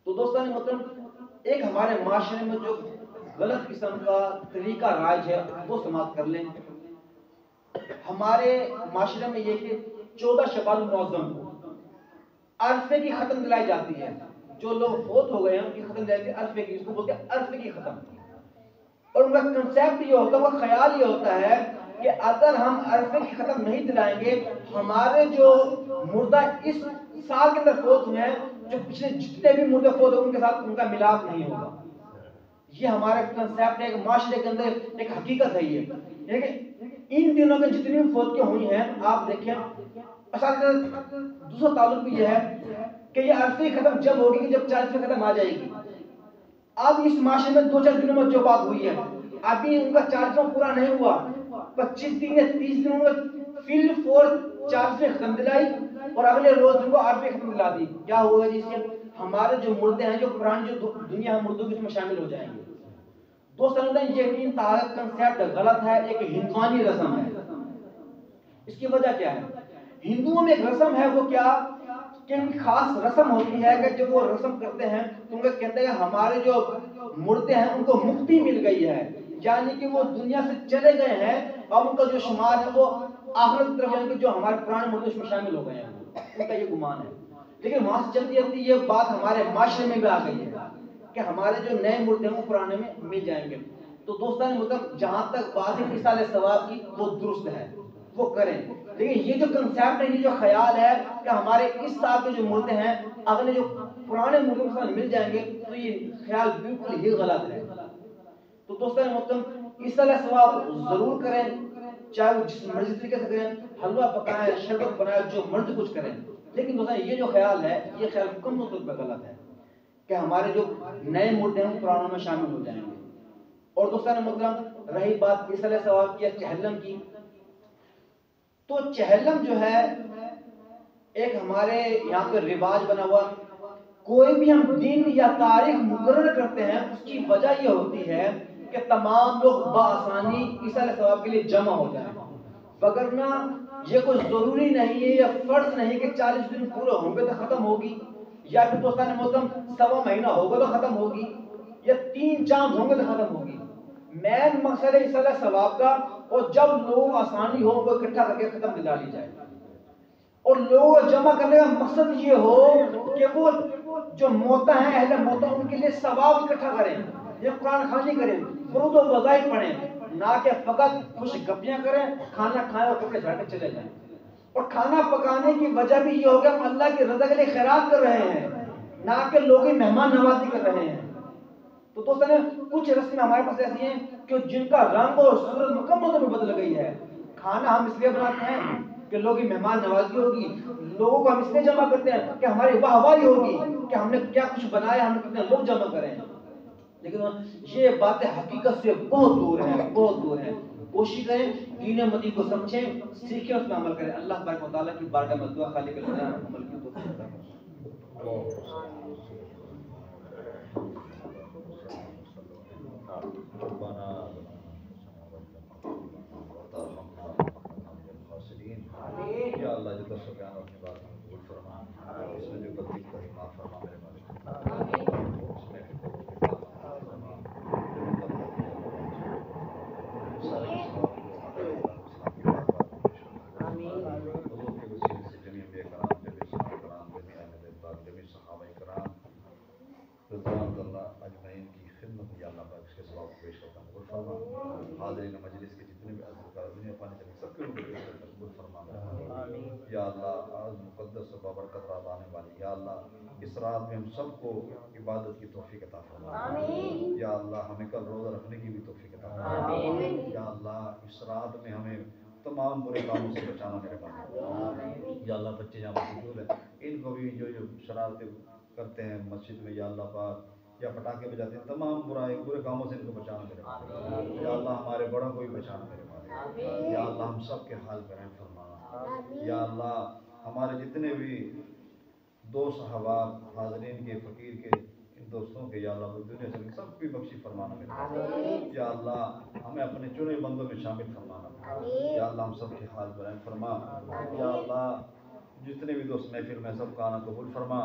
تو دوستان مطلب ایک ہمارے معاشرے میں جو غلط قسم کا طریقہ رائج ہے وہ سماعت کر لیں. ہمارے معاشرے میں یہ کہ 14 شوال المعظم کو عرفے کی ختم دلائی جاتی ہے. جو لوگ فوت ہو گئے ہیں ان کی ختم دلائی جاتی ہے عرفے کی، اس کو بولتے ہیں عرفے کی ختم. اور ان کا کنسیپٹ یہ ہوتا ہے، وہ خیال یہ ہوتا ہے کہ اگر ہم عرفے کی ختم نہیں دلائیں گے، ہمارے جو مردہ اس سال کے اندر فوت ہوئے ہیں، جو پچھلے جتنے بھی مردے فوت ہوئے ان کے ساتھ ان کا ملاپ نہیں ہوگا. یہ ہمارا کنسیپٹ ہے، ایک معاشرے کے اندر ایک حقیقت ہے. یہ ان دنوں کے جتنی بھی فوتیاں ہوئی ہیں آپ دیکھیں، دوسرا تعلق بھی یہ ہے کہ یہ عرفے ختم جب ہوگی کہ جب 40 میں ختم آ جائے گی. اب اس معاشرے میں 2-4 دنوں میں جو بات ہوئی ہے، ابھی ان کا 40واں پورا نہیں ہوا، 25 دن یا 30 دنوں میں فیل فور 40 میں ختم دلائی اور اگلے روز ان کو عرفے ختم دلا دی. کیا ہوگا جس سے ہمارے جو مردے ہیں، جو پرانی جو دنیا مردوں کی اس میں شامل ہو جائیں گے. دوستان یہ انتہا کنسیپٹ غلط ہے، ایک ہندوانی رسم ہے. اس کی وجہ کیا ہے؟ ہندوؤں میں ایک رسم ہے، وہ کیا کہ ان کی خاص رسم ہوتی ہے کہ جب وہ رسم کرتے ہیں تو ان کو کہتے ہیں ہمارے جو مردے ہیں ان کو مکتی مل گئی ہے، یعنی کہ وہ دنیا سے چلے گئے ہیں، اب ان کا جو شمار ہے وہ آخرت کی طرف، یعنی کہ جو ہمارے پرانے مردے اس میں شامل ہو گئے ہیں، ان کا یہ گمان ہے. لیکن وہاں سے چلتی چلتی یہ بات ہمارے معاشرے میں بھی آ گئی ہے کہ ہمارے جو نئے مردے ہیں وہ پرانے میں مل جائیں گے. تو دوستان مطلب جہاں تک بات ہے مثال ثواب کی وہ درست ہے، وہ کریں. لیکن یہ جو کنسیپٹ ہے، یہ جو خیال ہے کہ ہمارے اس سال کے جو مردے ہیں اگلے جو پرانے مردوں کے ساتھ مل جائیں گے، تو یہ خیال بالکل ہی غلط ہے. تو دوستان مطلب اس طرح ثواب ضرور کریں، چاہے وہ جس مرضی طریقے سے کریں، حلوہ پکائیں، شربت بنائیں، جو مرضی کچھ کریں. لیکن دوستان یہ جو خیال ہے یہ خیال مکمل طور پر غلط ہے کہ ہمارے جو نئے مردے ہیں پرانوں میں شامل ہو جائیں گے. اور دوستان مطلب رہی بات اس طرح ثواب کی چہلم کی، تو چہلم جو ہے ایک ہمارے یہاں پہ رواج بنا ہوا. کوئی بھی ہم دن یا تاریخ مقرر کرتے ہیں اس کی وجہ یہ ہوتی ہے کہ تمام لوگ بآسانی عیسیٰ علیہ السلام کے لیے جمع ہو جائیں. وگرنہ یہ کوئی ضروری نہیں ہے یا فرض نہیں کہ 40 دن پورے ہوں گے تو ختم ہوگی، یا پھر دوستان محترم 1.25 مہینہ ہوگا تو ختم ہوگی، یا 3 چاند ہوں گے تو ختم ہوگی. مین مقصد ہے عیسیٰ علیہ السلام کا، اور جب لوگ آسانی ہو وہ اکٹھا کر کے ختم دلا لی جائے. اور لوگوں کو جمع کرنے کا مقصد یہ ہو کہ وہ جو موتا ہیں اہل موتا ان کے لیے ثواب اکٹھا کریں، یہ قرآن خوانی کریں، درود و وظائف پڑھیں، نہ کہ فقط خوش گپیاں کریں، کھانا کھائیں اور کپڑے جھاڑ کے چلے جائیں. اور کھانا پکانے کی وجہ بھی یہ ہوگا ہم اللہ کی رضا کے لیے خیرات کر رہے ہیں، نہ کہ لوگ مہمان نوازی کر رہے ہیں. تو دوستان کچھ رسمیں ہمارے پاس ایسی ہیں کہ جن کا رنگ اور صورت مکمل طور پر بدل گئی ہے. کھانا ہم اس لیے بناتے ہیں کہ لوگ مہمان نوازی ہوگی، لوگوں کو ہم اس لیے جمع کرتے ہیں کہ ہماری واہ واہی ہوگی کہ ہم نے کیا کچھ بنایا، ہم نے کتنے لوگ جمع کریں. لیکن یہ باتیں حقیقت سے بہت دور ہیں، بہت دور ہیں. کوشش کریں دین مدی کو سمجھیں، سیکھیں، اس میں عمل کریں. اللہ تبارک و تعالیٰ کی بارگاہ میں دعا خالق الجلال عمل کی توفیق عطا فرمائے. یا اللہ جو دس و بیان اپنی بات میں قبول فرما، اس میں جو غلطی کو معاف فرما میرے مالک. اس میں سارے اسلام کی بات حضور کے وسیلے سے جمیع انبیاء کرام، جمیع صحابہ کرام، جمیع اہل بیت، جمیع صحابہ کرام رضوان اللہ اجمعین کی خدمت میں یا اللہ پاک اس کے ثواب کو پیش کرتا ہوں، قبول فرما. حاضرین مجلس کے جتنے بھی عزیزکار دنیا پانے چلے سب کے لیے قبول فرما. یا اللہ آج مقدس و بابرکت رات آنے والی، یا اللہ اس رات میں ہم سب کو عبادت کی توفیق عطا فرما. یا اللہ ہمیں کل روزہ رکھنے کی بھی توفیق عطا فرما. یا اللہ اس رات میں ہمیں تمام برے کاموں سے بچانا میرے پاس. یا اللہ بچے جہاں موجود ہیں ان کو بھی جو شرارتیں کرتے ہیں مسجد میں یا اللہ پاک، یا پٹاخے بجاتے ہیں، تمام برے کاموں سے ان کو بچانا میرے پاس. یا اللہ ہمارے بڑوں کو بھی بچانا میرے پاس. یا اللہ ہم سب کے حال پر رحم فرما. یا اللہ ہمارے جتنے بھی دوست احباب حاضرین کے، فقیر کے، ان دوستوں کے، یا اللہ دنیا سے سب کی بخشی فرمانا میرے پاس. یا اللہ ہمیں اپنے چنے بندوں میں شامل فرمانا. یا اللہ ہم سب کے حال پر رحم فرما. یا اللہ جتنے بھی دوست محفل میں سب کا آنا قبول فرما.